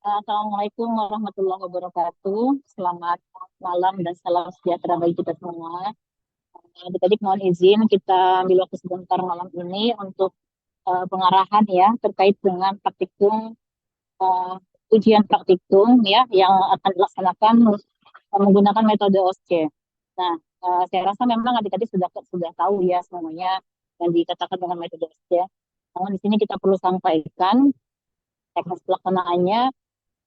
Assalamualaikum warahmatullahi wabarakatuh. Selamat malam dan salam sejahtera bagi kita semua. Adik-adik mohon izin kita ambil waktu sebentar malam ini untuk pengarahan ya terkait dengan praktikum eh, ujian praktikum ya yang akan dilaksanakan menggunakan metode OSCE. Nah, saya rasa memang adik-adik sudah tahu ya semuanya yang dikatakan dengan metode OSCE. Namun di sini kita perlu sampaikan teknis pelaksanaannya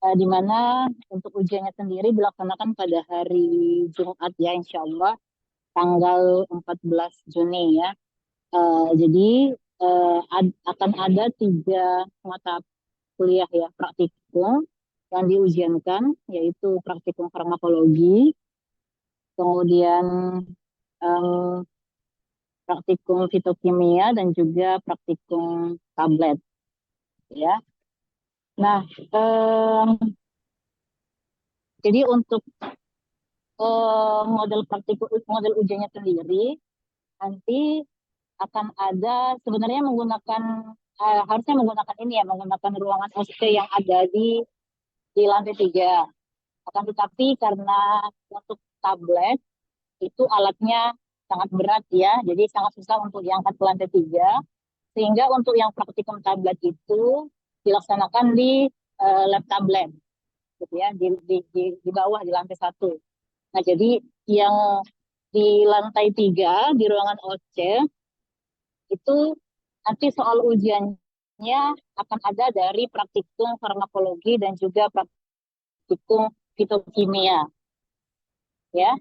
di mana untuk ujiannya sendiri dilaksanakan pada hari Jumat ya, insya Allah tanggal 14 Juni ya. Jadi akan ada 3 mata kuliah ya praktikum yang diujiankan, yaitu praktikum farmakologi, kemudian em, praktikum fitokimia dan juga praktikum tablet ya. Nah, jadi untuk model ujiannya sendiri nanti akan ada sebenarnya menggunakan harusnya menggunakan ini ya, menggunakan ruangan OSP yang ada di lantai 3. Akan tetapi karena untuk tablet itu alatnya sangat berat ya, jadi sangat susah untuk diangkat ke lantai 3. Sehingga untuk yang praktikum tablet itu dilaksanakan di lab tablet gitu ya, di bawah di lantai 1. Nah, jadi yang di lantai 3 di ruangan OC itu nanti soal ujiannya akan ada dari praktikum farmakologi dan juga praktikum fitokimia ya.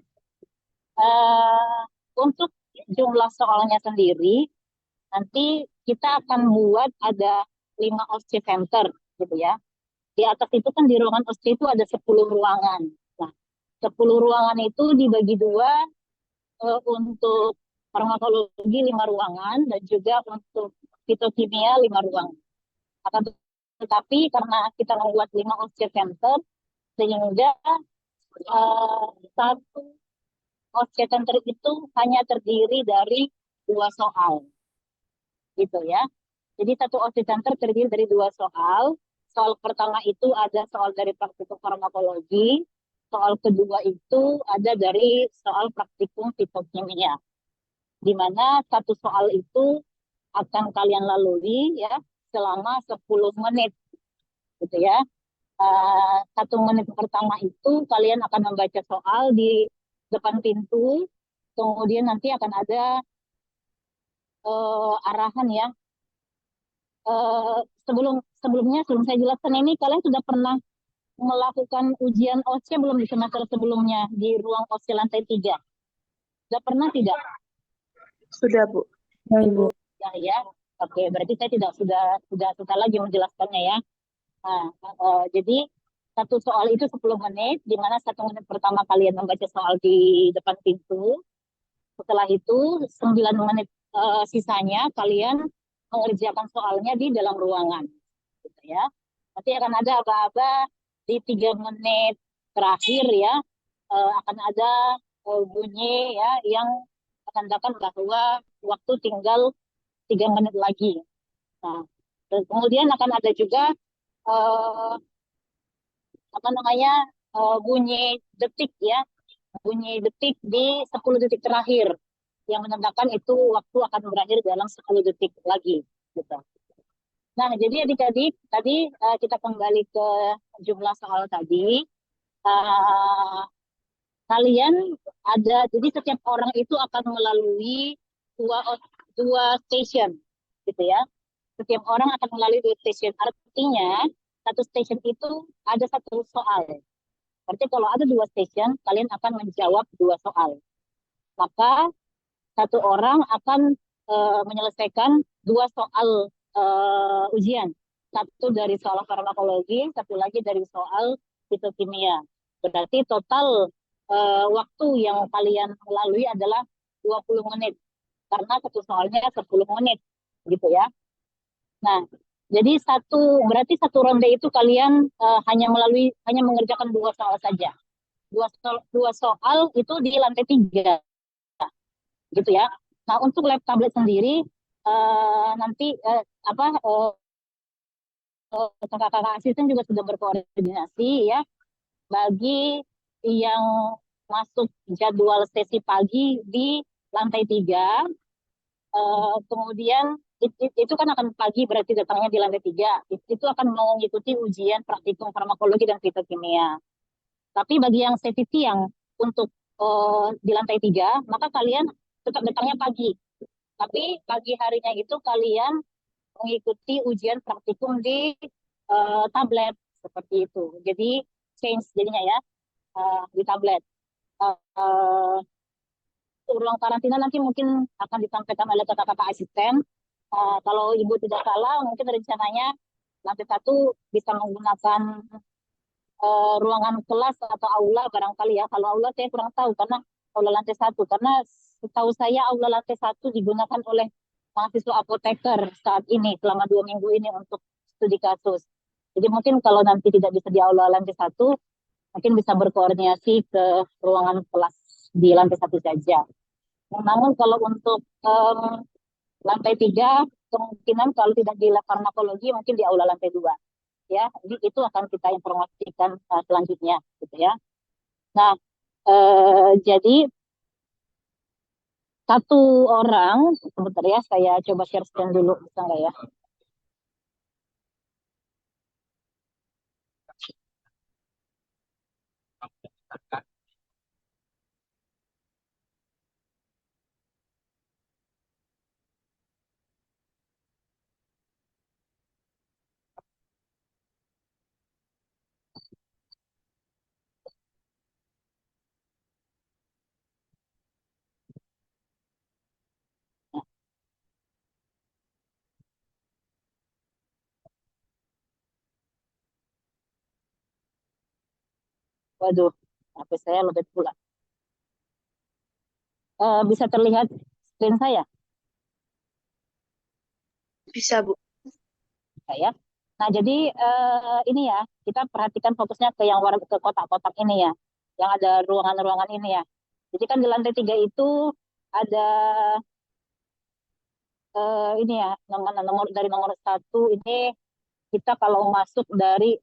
Untuk jumlah soalnya sendiri nanti kita akan buat ada 5 OSCE center gitu ya. Di atas itu kan di ruangan OSCE itu ada 10 ruangan. Nah, 10 ruangan itu dibagi dua, untuk farmakologi 5 ruangan dan juga untuk fitokimia 5 ruangan. Akan tetapi karena kita membuat 5 OSCE center sehingga satu OSCE center itu hanya terdiri dari 2 soal gitu ya. Jadi satu OSCE center terdiri dari 2 soal. Soal pertama itu ada soal dari praktikum farmakologi, soal kedua itu ada dari soal praktikum fitokimia, di mana satu soal itu akan kalian lalui ya selama 10 menit gitu ya. 1 menit pertama itu kalian akan membaca soal di depan pintu, kemudian nanti akan ada arahan ya. Eh, sebelum saya jelaskan ini, kalian sudah pernah melakukan ujian OC belum di semester sebelumnya di ruang OC lantai 3? Sudah pernah tidak? Sudah, Bu. Ya, Ibu. Ya, ya. Oke, berarti saya tidak sudah susah lagi menjelaskannya ya. Nah, jadi satu soal itu 10 menit, di mana 1 menit pertama kalian membaca soal di depan pintu. Setelah itu 9 menit sisanya kalian mengerjakan soalnya di dalam ruangan. Gitu ya. Nanti akan ada aba-aba di 3 menit terakhir ya, akan ada bunyi ya yang menandakan bahwa waktu tinggal 3 menit lagi. Nah, dan kemudian akan ada juga eh, apa namanya bunyi detik ya, bunyi detik di 10 detik terakhir yang menandakan itu waktu akan berakhir dalam 10 detik lagi gitu. Nah, jadi adik-adik tadi kita kembali ke jumlah soal tadi. Uh, Kalian jadi setiap orang itu akan melalui dua dua station gitu ya. Setiap orang akan melalui 2 station. Artinya satu station itu ada satu soal. Berarti kalau ada 2 station, kalian akan menjawab 2 soal. Maka satu orang akan menyelesaikan 2 soal ujian. Satu dari soal farmakologi, satu lagi dari soal fitokimia. Berarti total waktu yang kalian lalui adalah 20 menit. Karena satu soalnya 10 menit. Gitu ya. Nah, jadi berarti satu ronde itu kalian hanya mengerjakan 2 soal saja. Dua soal itu di lantai 3 gitu ya. Nah, untuk lab tablet sendiri nanti kakak-kakak asisten juga sudah berkoordinasi ya bagi yang masuk jadwal sesi pagi di lantai 3. Kemudian itu kan akan pagi berarti datangnya di lantai 3. Itu akan mengikuti ujian praktikum farmakologi dan fitokimia. Tapi bagi yang sesi siang untuk di lantai 3, maka kalian tetap datangnya pagi. Tapi pagi harinya itu kalian mengikuti ujian praktikum di tablet seperti itu. Jadi change jadinya ya di tablet. Uh, Ruang karantina nanti mungkin akan disampaikan oleh kakak-kakak asisten. Kalau ibu tidak salah, mungkin rencananya lantai 1 bisa menggunakan ruangan kelas atau aula barangkali ya. Kalau aula saya kurang tahu karena aula lantai 1. Karena setahu saya aula lantai 1 digunakan oleh mahasiswa apoteker saat ini selama 2 minggu ini untuk studi kasus. Jadi mungkin kalau nanti tidak bisa di aula lantai 1, mungkin bisa berkoordinasi ke ruangan kelas di lantai 1 saja. Namun kalau untuk lantai 3, kemungkinan kalau tidak di lab farmakologi mungkin di aula lantai 2. Ya, jadi itu akan kita informasikan selanjutnya gitu ya. Nah, jadi satu orang, sebentar ya, saya coba share screen dulu, bisa nggak ya? Waduh, HP saya lobet pula. Bisa terlihat screen saya, Bisa, Bu. saya. Nah, jadi ini ya, kita perhatikan fokusnya ke yang warna ke kotak-kotak ini ya, yang ada ruangan-ruangan ini ya. Jadi kan di lantai 3 itu ada ini ya, nomor dari nomor 1 ini kita kalau masuk dari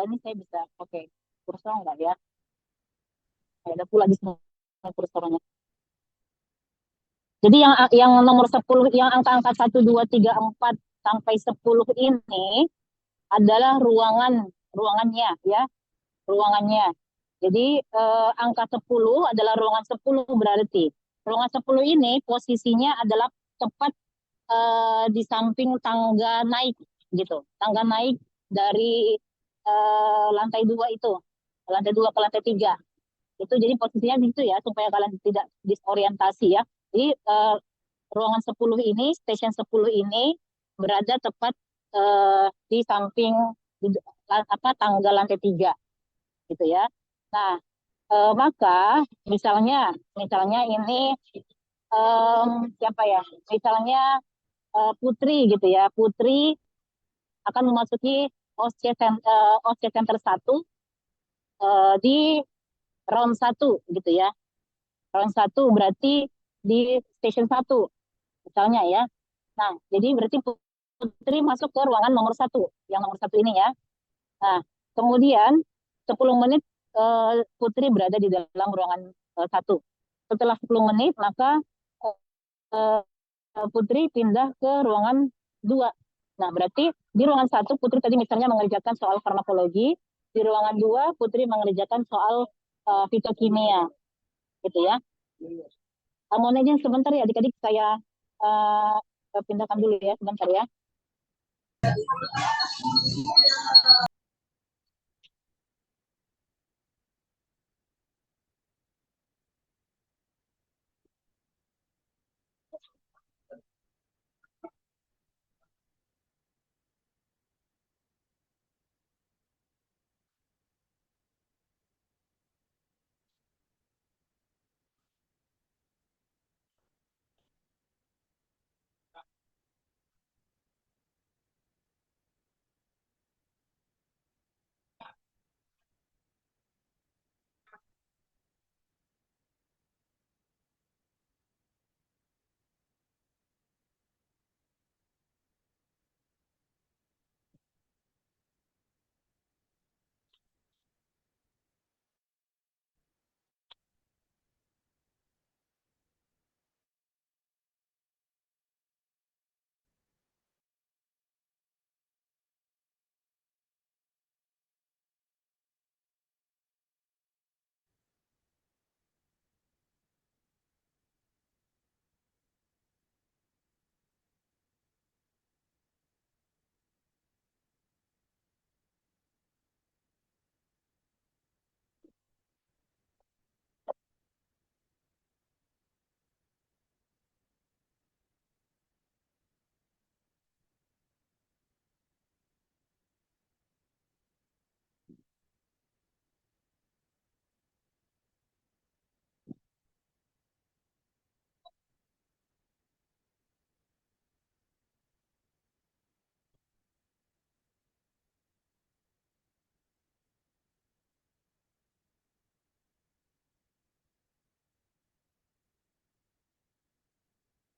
ini saya bisa oke kursor enggak ya? Ada pula di sini kursornya. Jadi yang nomor 10 yang angka-angka 1, 2, 3, 4 sampai 10 ini adalah ruangannya ya, ruangannya. Jadi angka 10 adalah ruangan 10 berarti. Ruangan 10 ini posisinya adalah tepat di samping tangga naik gitu. Tangga naik dari lantai 2 itu. Lantai 2 ke lantai 3. Itu jadi posisinya di situ ya supaya kalian tidak disorientasi ya. Jadi ruangan 10 ini, station 10 ini berada tepat di samping di, tangga lantai 3 gitu ya. Nah, maka misalnya misalnya ini siapa ya? Misalnya Putri gitu ya. Putri akan memasuki OSCE Center 1 di round 1 gitu ya. Round 1 berarti di station 1 misalnya ya. Nah, jadi berarti Putri masuk ke ruangan nomor 1, yang nomor 1 ini ya. Nah, kemudian 10 menit Putri berada di dalam ruangan 1. Setelah 10 menit, maka eh, Putri pindah ke ruangan 2. Nah, berarti di ruangan 1 Putri tadi misalnya mengerjakan soal farmakologi, di ruangan 2 Putri mengerjakan soal fitokimia, gitu ya. Mohon izin sebentar ya adik-adik, saya pindahkan dulu ya sebentar ya.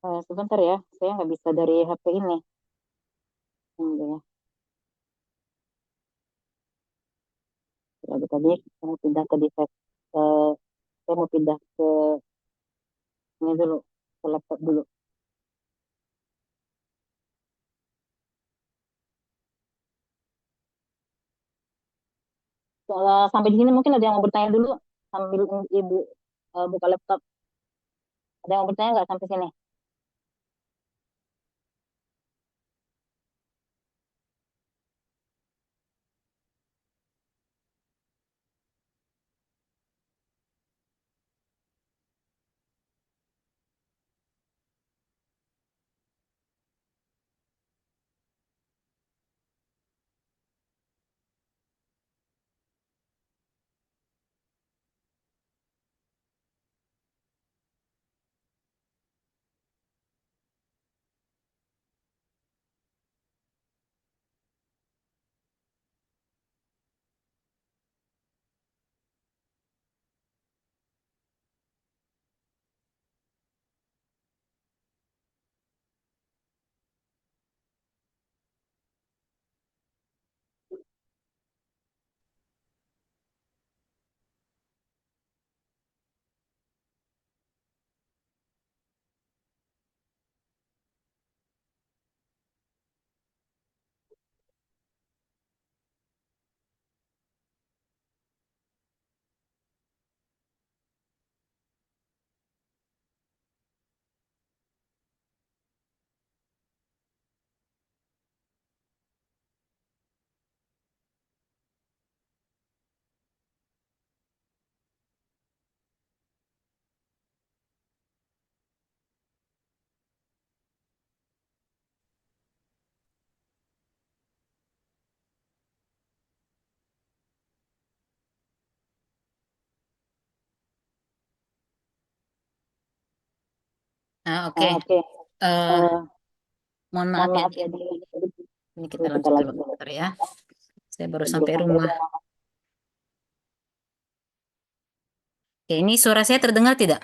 Sebentar ya, saya nggak bisa dari HP ini. Ya. Jadi tadi saya mau pindah ke device, eh, saya mau pindah ke ini dulu, ke laptop dulu. Sampai di sini mungkin ada yang mau bertanya dulu sambil ibu buka laptop. Ada yang mau bertanya nggak sampai sini? Oke. Oke. Eh, Eh, Mohon maaf Mohon ya. maaf ya, Ini kita ini kita lanjut dulu lanjut dulu. bentar ya. Saya baru Baru sampai sampai rumah. rumah. Oke, ini suara saya terdengar tidak?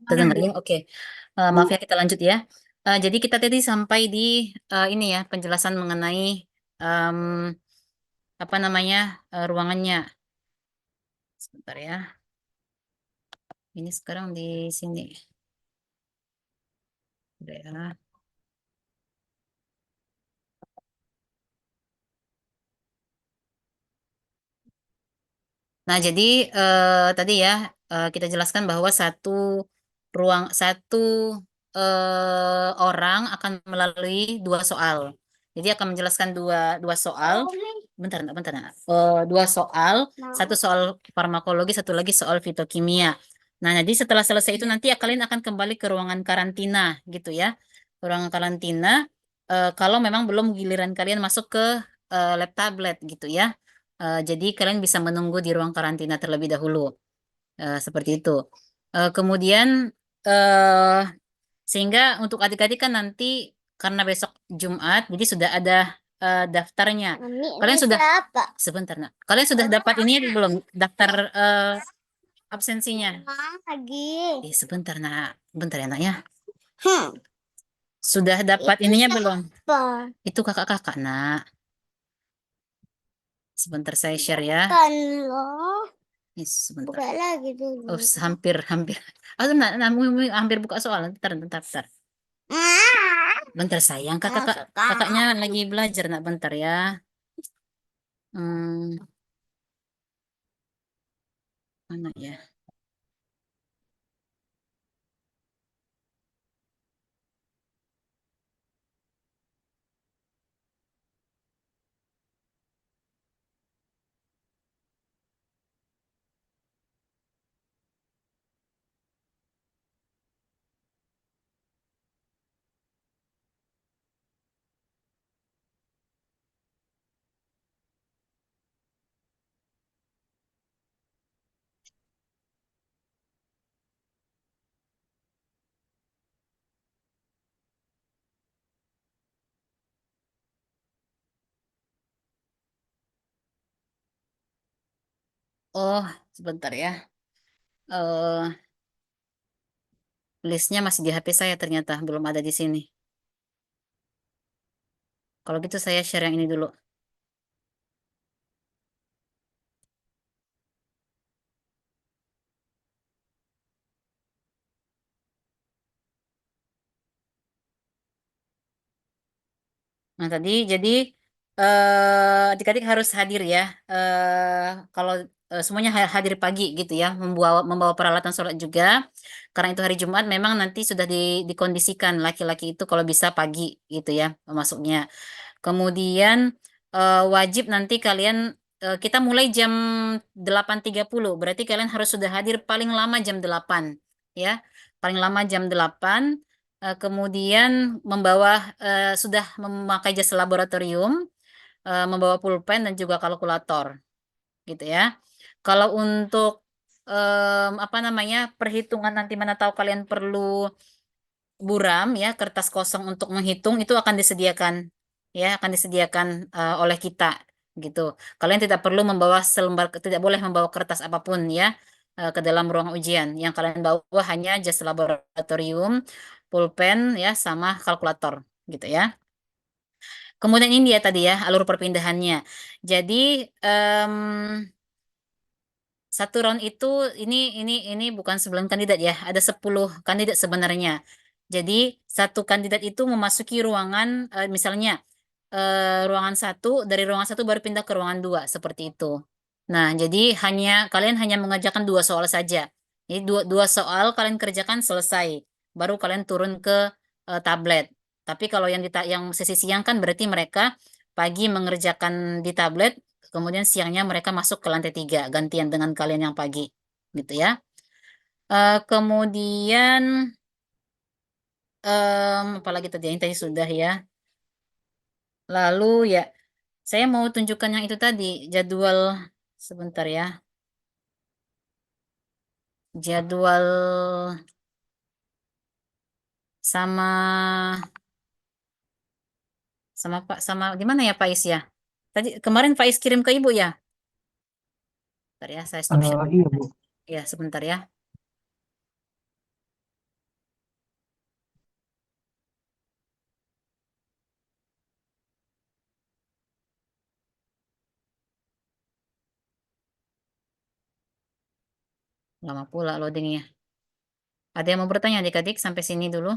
Terdengar ya? Oke. Maaf Hmm. ya, kita lanjut ya. Jadi kita tadi sampai di ini ya, penjelasan mengenai em, apa namanya ruangannya. Sebentar ya. Ini sekarang di sini. Udah ya. Nah, jadi tadi ya kita jelaskan bahwa satu orang akan melalui dua soal. Jadi akan menjelaskan dua dua soal. Bentar, bentar, bentar. Dua soal, satu soal farmakologi, satu lagi soal fitokimia. Nah, jadi setelah selesai itu nanti kalian akan kembali ke ruangan karantina, gitu ya. Ruangan karantina. Kalau memang belum giliran kalian masuk ke lab tablet, gitu ya. Jadi kalian bisa menunggu di ruang karantina terlebih dahulu. Seperti itu. Kemudian eh, sehingga untuk adik-adik kan nanti karena besok Jumat, jadi sudah ada daftarnya. Kalian sudah sebentar nak. Kalian sudah dapat ini belum? Daftar absensinya? Lagi. Sebentar nak. Bentar ya nak ya. Sudah dapat ininya belum? Itu kakak-kakak nak. Sebentar saya share ya. Sebentar. Buka lagi dulu. Oh, hampir, hampir. Aduh, hampir buka soal. Bentar, bentar, bentar. Bentar sayang, kakaknya lagi belajar, nak bentar ya. Hmm, mana ya? Oh, sebentar ya. Eh, Listnya masih di HP saya ternyata, belum ada di sini. Kalau gitu saya share yang ini dulu. Nah, tadi jadi adik-adik harus hadir ya. Kalau semuanya hadir pagi gitu ya, membawa membawa peralatan sholat juga. Karena itu hari Jumat memang nanti sudah dikondisikan laki-laki itu kalau bisa pagi gitu ya masuknya. Kemudian wajib nanti kalian kita mulai jam 8.30. Berarti kalian harus sudah hadir paling lama jam 8 ya. Paling lama jam 8. Kemudian membawa sudah memakai jasa laboratorium, membawa pulpen dan juga kalkulator gitu ya. Kalau untuk apa namanya perhitungan nanti mana tahu kalian perlu buram ya, kertas kosong untuk menghitung itu akan disediakan ya, akan disediakan oleh kita gitu. Kalian tidak perlu membawa selembar, tidak boleh membawa kertas apapun ya ke dalam ruang ujian. Yang kalian bawa hanya jas laboratorium, pulpen ya sama kalkulator gitu ya. Kemudian ini ya tadi ya alur perpindahannya. Jadi em, satu round itu ini bukan 9 kandidat ya, ada 10 kandidat sebenarnya. Jadi satu kandidat itu memasuki ruangan misalnya ruangan satu, dari ruangan satu baru pindah ke ruangan dua seperti itu. Nah, jadi kalian hanya mengerjakan 2 soal saja. Jadi dua soal kalian kerjakan selesai, baru kalian turun ke tablet. Tapi kalau yang sesi siang kan berarti mereka pagi mengerjakan di tablet, kemudian siangnya mereka masuk ke lantai 3, gantian dengan kalian yang pagi, gitu ya. Kemudian apalagi tadi yang tadi sudah ya. Lalu ya, saya mau tunjukkan yang itu tadi, jadwal sebentar ya. Jadwal sama sama gimana ya Pak Is ya? Tadi kemarin Pak Is kirim ke Ibu ya? Bentar ya, saya stop share. Iya, Bu. Ya, sebentar ya. Lama pula loadingnya. Ada yang mau bertanya adik-adik sampai sini dulu?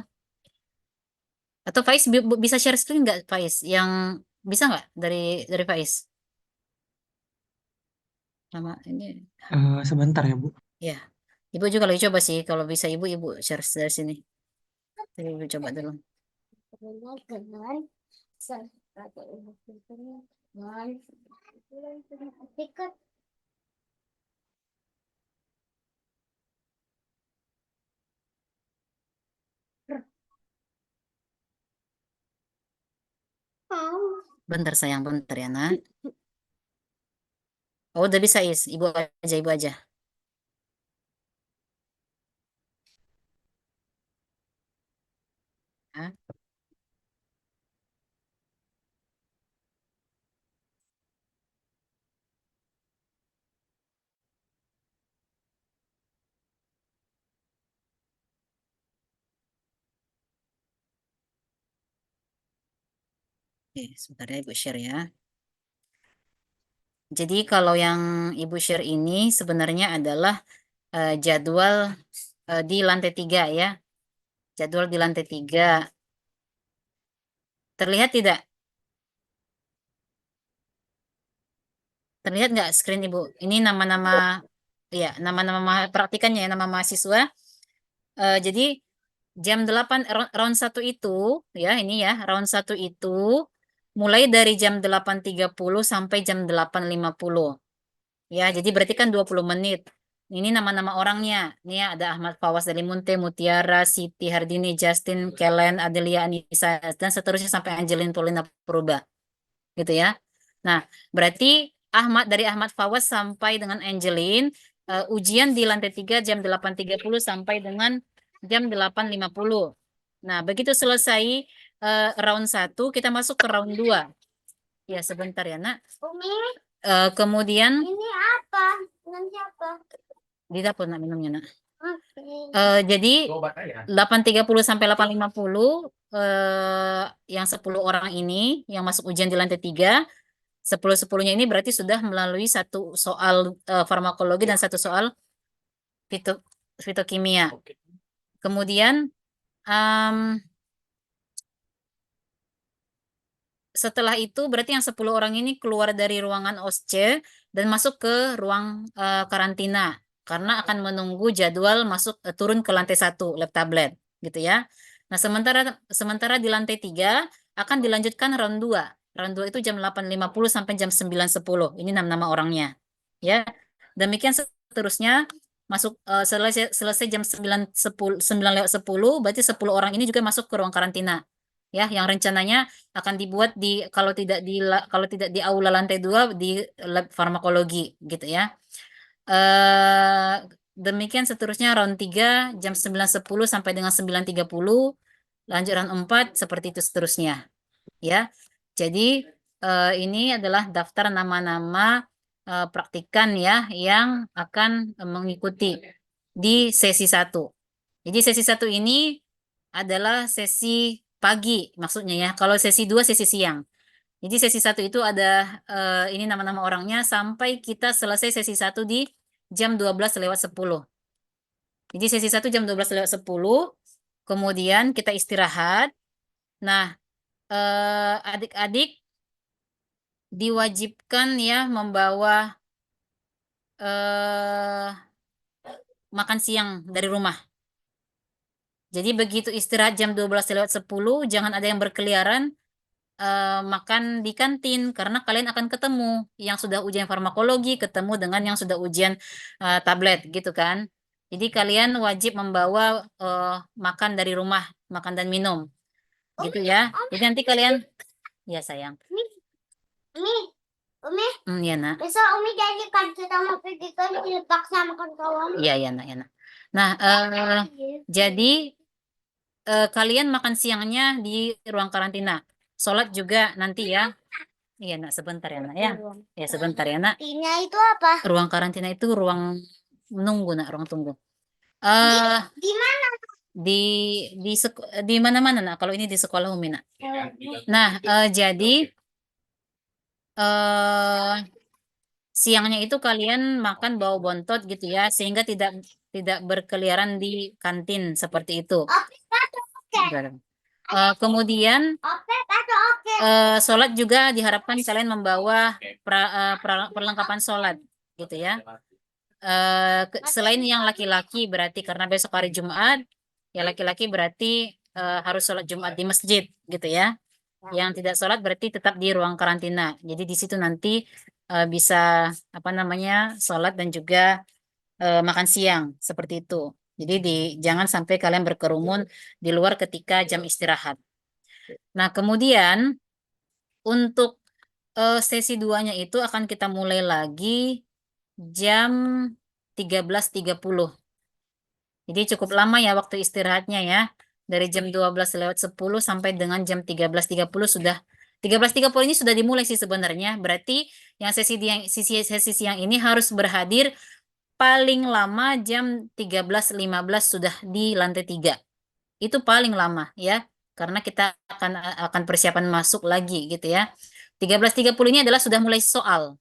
Atau Faiz bisa share screen nggak Faiz? Yang bisa nggak dari Faiz? Nama ini Sebentar ya, Bu. ya. Ibu juga lagi coba sih. Kalau bisa ibu share dari sini. Jadi ibu coba dulu. Bentar sayang, bentar ya nak. Oh udah bisa Is. Ibu aja. Ya. Oke, sebentar ya ibu share ya. Jadi kalau yang ibu share ini sebenarnya adalah jadwal di lantai 3 ya. Jadwal di lantai 3. Terlihat tidak? Terlihat nggak screen Ibu? Ini nama-nama ya, nama-nama praktikannya ya, nama mahasiswa. Jadi jam 8 round 1 itu ya, ini ya, round 1 itu mulai dari jam 8.30 sampai jam 8.50. Ya, jadi berarti kan 20 menit. Ini nama-nama orangnya. Ini ya, ada Ahmad Fawaz Dalimunte, Mutiara, Siti Hardini, Justin, Kellen, Adelia, Anissa, dan seterusnya sampai Angelin Paulina Purba. Gitu ya. Nah, berarti dari Ahmad Fawaz sampai dengan Angelin, ujian di lantai 3 jam 8.30 sampai dengan jam 8.50. Nah, begitu selesai round 1, kita masuk ke round 2. Ya, sebentar ya, Nak. Kemudian Ini apa? Dengan siapa? di dapur nak minumnya, Nak. Jadi 8.30 sampai 8.50 yang 10 orang ini yang masuk ujian di lantai 3, 10-10-nya ini berarti sudah melalui satu soal farmakologi dan satu soal fito fitokimia. Kemudian setelah itu berarti yang 10 orang ini keluar dari ruangan OSCE dan masuk ke ruang karantina karena akan menunggu jadwal masuk turun ke lantai 1 lab tablet gitu ya. Nah, sementara di lantai 3 akan dilanjutkan round 2. Round 2 itu jam 8.50 sampai jam 9.10. Ini nama-nama orangnya. Ya. Demikian seterusnya masuk selesai jam 9.10 berarti 10 orang ini juga masuk ke ruang karantina. Ya, yang rencananya akan dibuat kalau tidak di aula lantai 2 di lab farmakologi gitu ya. Demikian seterusnya round 3 jam 9.10 sampai dengan 9.30, lanjut round 4 seperti itu seterusnya ya. Jadi ini adalah daftar nama-nama praktikan ya yang akan mengikuti di sesi 1. Jadi sesi 1 ini adalah sesi pagi maksudnya ya. Kalau sesi 2 sesi siang. Jadi sesi 1 itu ada ini nama-nama orangnya sampai kita selesai sesi 1 di jam 12:10. Jadi sesi 1 jam 12:10, kemudian kita istirahat. Nah, adik-adik diwajibkan ya membawa makan siang dari rumah. Jadi begitu istirahat jam 12:10, jangan ada yang berkeliaran makan di kantin karena kalian akan ketemu yang sudah ujian farmakologi ketemu dengan yang sudah ujian tablet gitu kan. Jadi kalian wajib membawa makan dari rumah, makan dan minum gitu ya. Jadi nanti kalian ya sayang. Umi, Iya nak. besok Umi jadi kan kita mau pergi kan dipaksa makan kawan. Iya ya nak ya nak. Nah jadi kalian makan siangnya di ruang karantina. Sholat juga nanti ya. Iya nak sebentar ya nak ya. Ya sebentar ya nak. Karantina itu apa? Ruang karantina itu ruang menunggu nak, ruang tunggu. Eh Di mana? di mana-mana nak. Kalau ini di sekolah Umi nak. Nah jadi siangnya itu kalian makan bawa bontot gitu ya, sehingga tidak berkeliaran di kantin seperti itu. Kemudian sholat juga diharapkan kalian membawa perlengkapan sholat gitu ya. Selain yang laki-laki berarti karena besok hari Jumat, ya laki-laki berarti harus sholat Jumat di masjid gitu ya. Yang tidak sholat berarti tetap di ruang karantina. Jadi di situ nanti bisa apa namanya sholat dan juga makan siang seperti itu. Jadi jangan sampai kalian berkerumun di luar ketika jam istirahat. Nah kemudian untuk sesi 2-nya itu akan kita mulai lagi jam 13.30. Jadi cukup lama ya waktu istirahatnya ya. Dari jam 12:10 sampai dengan jam 13.30 sudah 13.30 ini sudah dimulai sih sebenarnya. Berarti yang sesi siang ini harus berhadir paling lama jam 13.15 sudah di lantai 3. Itu paling lama ya. Karena kita akan persiapan masuk lagi gitu ya. 13.30 ini adalah sudah mulai soal.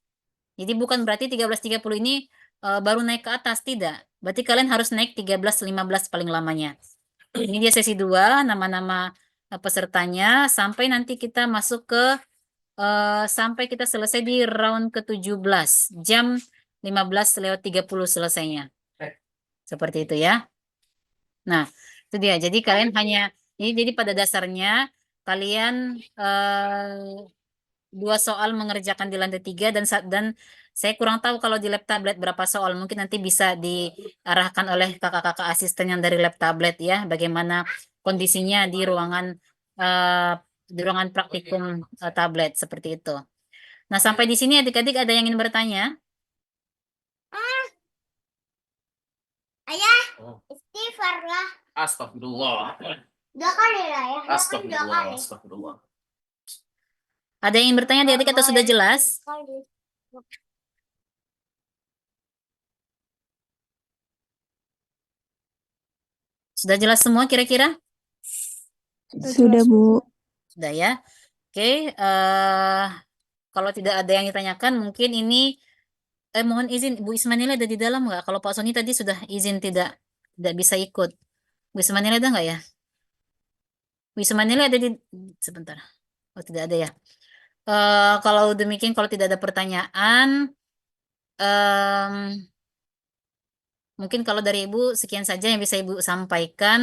Jadi bukan berarti 13.30 ini baru naik ke atas, tidak. Berarti kalian harus naik 13.15 paling lamanya. Ini dia sesi 2, nama-nama pesertanya sampai nanti kita masuk ke sampai kita selesai di round ke-17 jam 15:30 selesainya. Seperti itu ya. Nah, itu dia. Jadi kalian jadi pada dasarnya kalian 2 soal mengerjakan di lantai 3 dan saya kurang tahu kalau di lab tablet berapa soal. Mungkin nanti bisa diarahkan oleh kakak-kakak asisten yang dari lab tablet ya, bagaimana kondisinya di ruangan praktikum tablet seperti itu. Nah, sampai di sini adik-adik ada yang ingin bertanya? Ayah, istighfar lah. Astagfirullah. 2 kali lah ya. Astagfirullah. Astagfirullah. Ada yang ingin bertanya adik-adik atau sudah jelas? Sudah jelas semua kira-kira? Sudah, Bu. Sudah ya. Oke, kalau tidak ada yang ditanyakan, mungkin ini mohon izin, Bu Ismanila ada di dalam nggak? Kalau Pak Sony tadi sudah izin tidak bisa ikut. Bu Ismanila ada nggak ya? Bu Ismanila ada di sebentar. Oh tidak ada ya. Kalau demikian, kalau tidak ada pertanyaan, em, mungkin kalau dari Ibu sekian saja yang bisa Ibu sampaikan.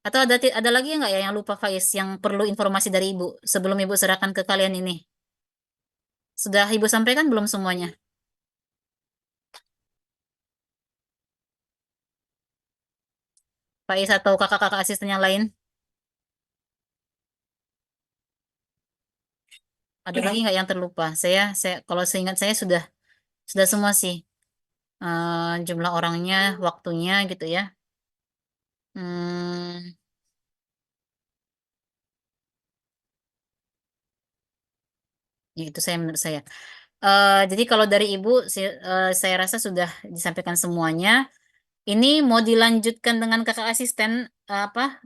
Atau ada lagi nggak ya yang lupa Faiz, yang perlu informasi dari Ibu sebelum Ibu serahkan ke kalian ini? Sudah Ibu sampaikan belum semuanya? Faiz atau kakak-kakak asisten yang lain? Ada lagi nggak yang terlupa? Saya kalau seingat saya sudah semua sih. Jumlah orangnya, waktunya gitu ya. Hmm, ya itu saya menurut saya. Jadi kalau dari Ibu, saya rasa sudah disampaikan semuanya. Ini mau dilanjutkan dengan kakak asisten apa?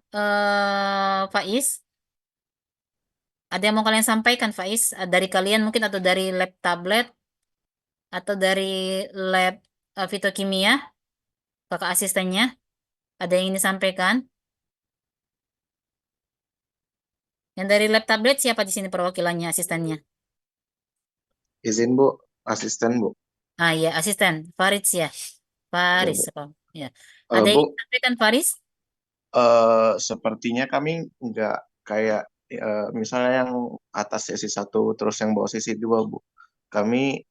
Faiz? Ada yang mau kalian sampaikan, Faiz? Dari kalian mungkin atau dari lab tablet atau dari lab fitokimia, kakak asistennya? Ada yang ingin disampaikan? Yang dari lab tablet siapa di sini perwakilannya, asistennya? Izin Bu, asisten Bu. Ah ya, asisten. Faris ya. Ya Faris. Bu. Apa? Ya. Ada yang Bu, ingin disampaikan, Faris? sepertinya kami nggak kayak misalnya yang atas sesi 1 terus yang bawah sesi 2 Bu. Kami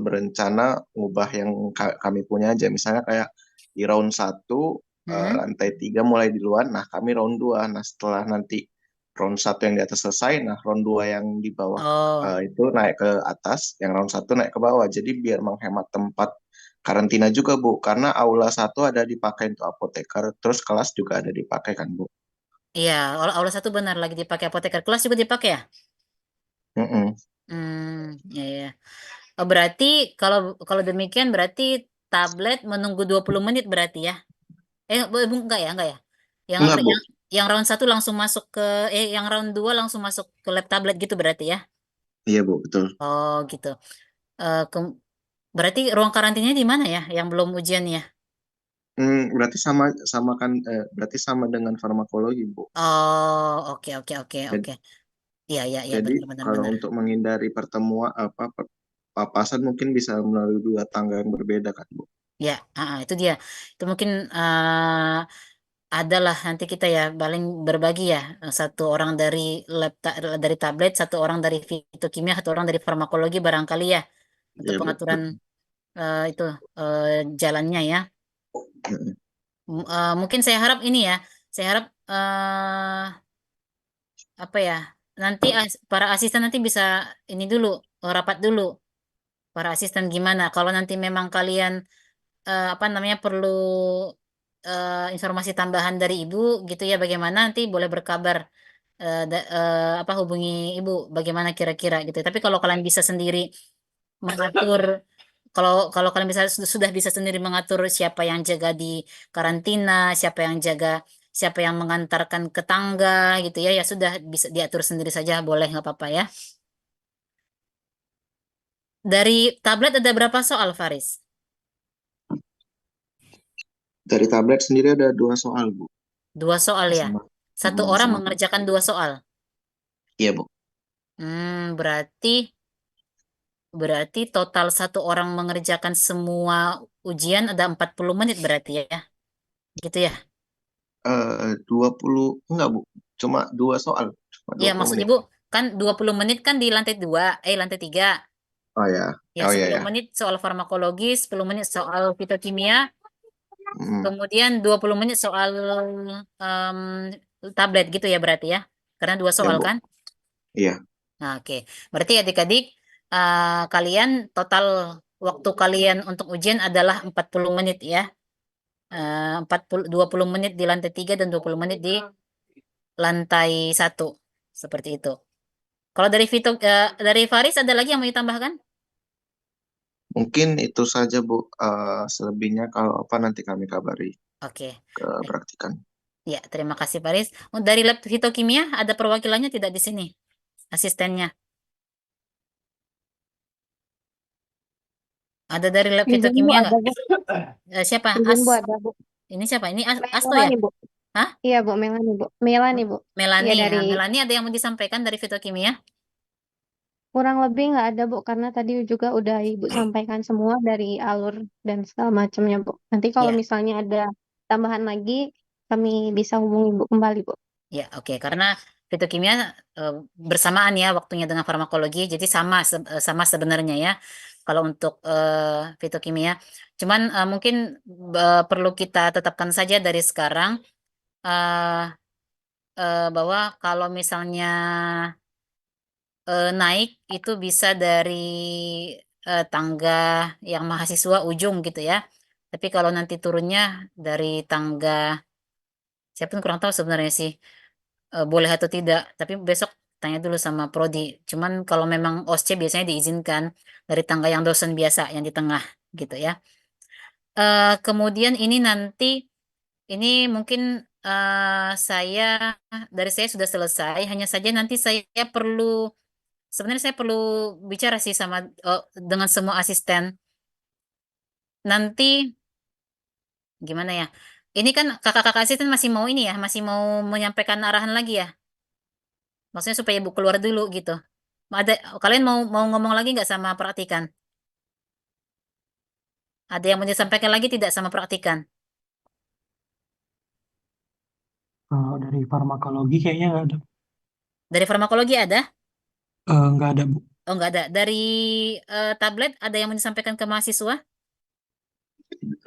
berencana ngubah yang kami punya aja. Misalnya kayak di round 1 Hmm? lantai 3 mulai di luar, nah kami round 2. Nah setelah nanti round 1 yang di atas selesai, nah round 2 yang di bawah Oh, itu naik ke atas, yang round 1 naik ke bawah. Jadi biar menghemat tempat karantina juga Bu, karena aula 1 ada dipakai untuk apoteker, terus kelas juga ada dipakai kan Bu. iya. Aula satu benar lagi dipakai apoteker. Kelas juga dipakai ya? Mm-mm. Ya, ya. Oh, berarti kalau kalau demikian berarti tablet menunggu 20 menit berarti ya? Enggak ya, enggak ya. Yang Enggak Bu, yang round satu langsung masuk ke yang round 2 langsung masuk ke lab tablet gitu berarti ya? iya Bu, betul. Oh, gitu. Eh, ke- Berarti ruang karantinanya di mana ya yang belum ujian ya? Berarti sama sama kan berarti sama dengan farmakologi Bu. Oh, oke oke oke oke. Iya iya iya Jadi benar benar kalau benar. untuk menghindari pertemuan papasan mungkin bisa melalui 2 tangga yang berbeda kan Bu. Ya, itu dia. Itu mungkin adalah nanti kita ya paling berbagi ya. Satu orang dari dari tablet, satu orang dari fitokimia, satu orang dari farmakologi barangkali ya untuk Iya Bu. pengaturan itu eh, jalannya ya. Mm-mm. Mungkin saya harap ini ya. Saya harap apa ya? Nanti para asisten nanti bisa ini dulu rapat dulu. Para asisten gimana? Kalau nanti memang kalian apa namanya perlu informasi tambahan dari ibu gitu ya bagaimana nanti boleh berkabar apa hubungi ibu bagaimana kira-kira gitu. Tapi kalau kalian bisa sendiri mengatur kalau kalau kalian bisa sudah bisa sendiri mengatur siapa yang jaga di karantina, siapa yang mengantarkan ke tangga gitu ya ya sudah bisa diatur sendiri saja boleh nggak apa-apa ya. Dari tablet ada berapa soal Faris? Dari tablet sendiri ada 2 soal Bu. 2 soal ya. Sama Satu orang sama. mengerjakan 2 soal. Iya Bu. Berarti berarti total satu orang mengerjakan semua ujian ada 40 menit berarti ya. Gitu ya. 20 enggak Bu. Cuma 2 soal, cuma Ya, 20 maksud menit. Ibu kan 20 menit kan di lantai 2, lantai 3. Oh ya. Ya, Oh ya 10 ya. menit soal farmakologi, 10 menit soal fitokimia, Mm, kemudian 20 menit soal em, tablet gitu ya berarti ya. Karena dua ya soal Bu. kan? Iya. Nah, oke. Berarti adik-adik kalian total waktu kalian untuk ujian adalah 40 menit ya. 20 menit di lantai 3 dan 20 menit di lantai 1. Seperti itu. Kalau dari Faris ada lagi yang mau ditambahkan? Mungkin itu saja Bu. Selebihnya kalau apa nanti kami kabari. Oke. ke praktikan. Ya, terima kasih Paris. Oh, dari lab fitokimia ada perwakilannya tidak di sini? Asistennya. Ada dari lab Izin Bu, fitokimia ada nggak? Bu. Siapa? Izin Bu, ada Bu. Ini siapa? Ini Asto ya? Melani Bu. Hah? Iya Bu, Melani Bu. Melani Bu. Melani. Iya dari Nah, Melani ada yang mau disampaikan dari fitokimia? kurang lebih nggak ada Bu, karena tadi juga udah Ibu sampaikan semua dari alur dan segala macamnya Bu. Nanti kalau Ya, misalnya ada tambahan lagi, kami bisa hubungi Ibu kembali Bu. ya, oke. Karena fitokimia bersamaan ya waktunya dengan farmakologi, jadi sama sebenarnya ya. Kalau untuk fitokimia, cuman mungkin perlu kita tetapkan saja dari sekarang eh bahwa kalau misalnya naik itu bisa dari tangga yang mahasiswa ujung gitu ya. Tapi kalau nanti turunnya dari tangga, saya pun kurang tahu sebenarnya sih boleh atau tidak. Tapi besok tanya dulu sama Prodi. Cuman kalau memang OSC biasanya diizinkan dari tangga yang dosen biasa yang di tengah gitu ya. Kemudian ini nanti ini mungkin saya dari saya sudah selesai. Hanya saja nanti saya perlu sebenarnya saya perlu bicara sih sama dengan semua asisten. Nanti gimana ya? Ini kan kakak-kakak asisten masih mau ini ya, masih mau menyampaikan arahan lagi ya. Maksudnya supaya ibu keluar dulu gitu. Ada kalian mau ngomong lagi nggak sama praktikan? Ada yang mau disampaikan lagi tidak sama praktikan? Kalau dari farmakologi kayaknya nggak ada. Dari farmakologi ada? Nggak ada, Bu. Oh nggak ada. Dari tablet ada yang mau disampaikan ke mahasiswa?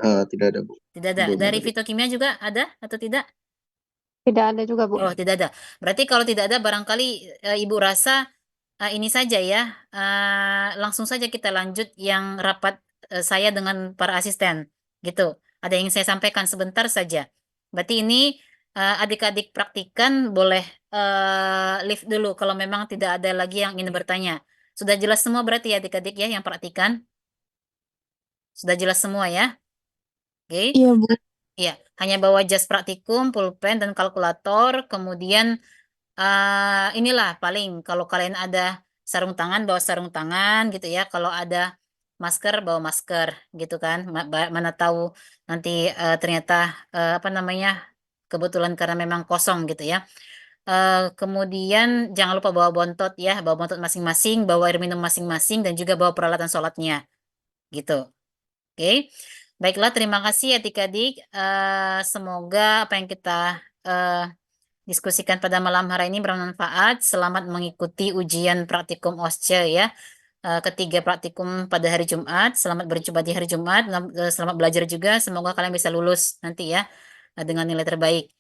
Tidak ada Bu, Tidak ada. belum Dari ada Bu. fitokimia juga ada atau tidak? Tidak ada juga Bu. Oh, tidak ada. Berarti kalau tidak ada, barangkali Ibu rasa ini saja ya, langsung saja kita lanjut yang rapat saya dengan para asisten, gitu. Ada yang saya sampaikan sebentar saja. Berarti ini adik-adik praktikan boleh live dulu kalau memang tidak ada lagi yang ingin bertanya. Sudah jelas semua berarti ya adik-adik ya yang praktikan? Sudah jelas semua ya? Oke. Iya Bu. Ya, hanya bawa jas praktikum, pulpen, dan kalkulator. Kemudian inilah paling kalau kalian ada sarung tangan, bawa sarung tangan gitu ya. Kalau ada masker, bawa masker gitu kan. Mana tahu nanti ternyata apa namanya kebetulan karena memang kosong gitu ya. Kemudian jangan lupa bawa bontot ya, bawa bontot masing-masing, bawa air minum masing-masing, dan juga bawa peralatan sholatnya gitu. Oke, baiklah terima kasih adik-adik. Semoga apa yang kita eh, diskusikan pada malam hari ini bermanfaat. Selamat mengikuti ujian praktikum OSCE ya. Ketiga praktikum pada hari Jumat. Selamat berjumpa di hari Jumat. Selamat belajar juga. Semoga kalian bisa lulus nanti ya dengan nilai terbaik.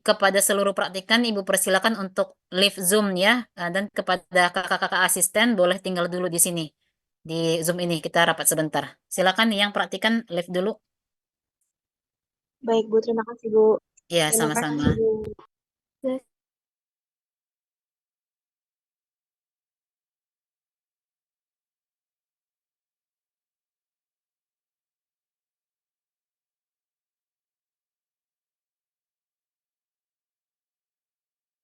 Kepada seluruh praktikan, Ibu persilakan untuk live Zoom ya. Dan kepada kakak-kakak asisten boleh tinggal dulu di sini. Di Zoom ini kita rapat sebentar. Silakan yang praktikan live dulu. Baik Bu, terima kasih Bu. Ya, Terima sama-sama. kasih Bu.